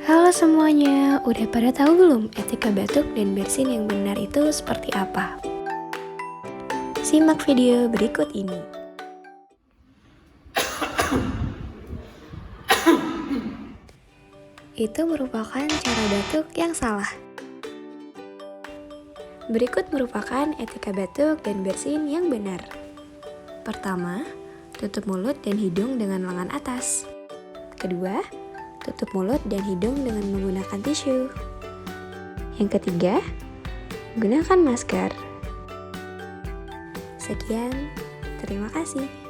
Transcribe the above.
Halo semuanya, udah pada tahu belum etika batuk dan bersin yang benar itu seperti apa? Simak video berikut ini. Itu merupakan cara batuk yang salah. Berikut merupakan etika batuk dan bersin yang benar. Pertama, tutup mulut dan hidung dengan lengan atas. Kedua, tutup mulut dan hidung dengan menggunakan tisu. Yang ketiga, gunakan masker. Sekian, terima kasih.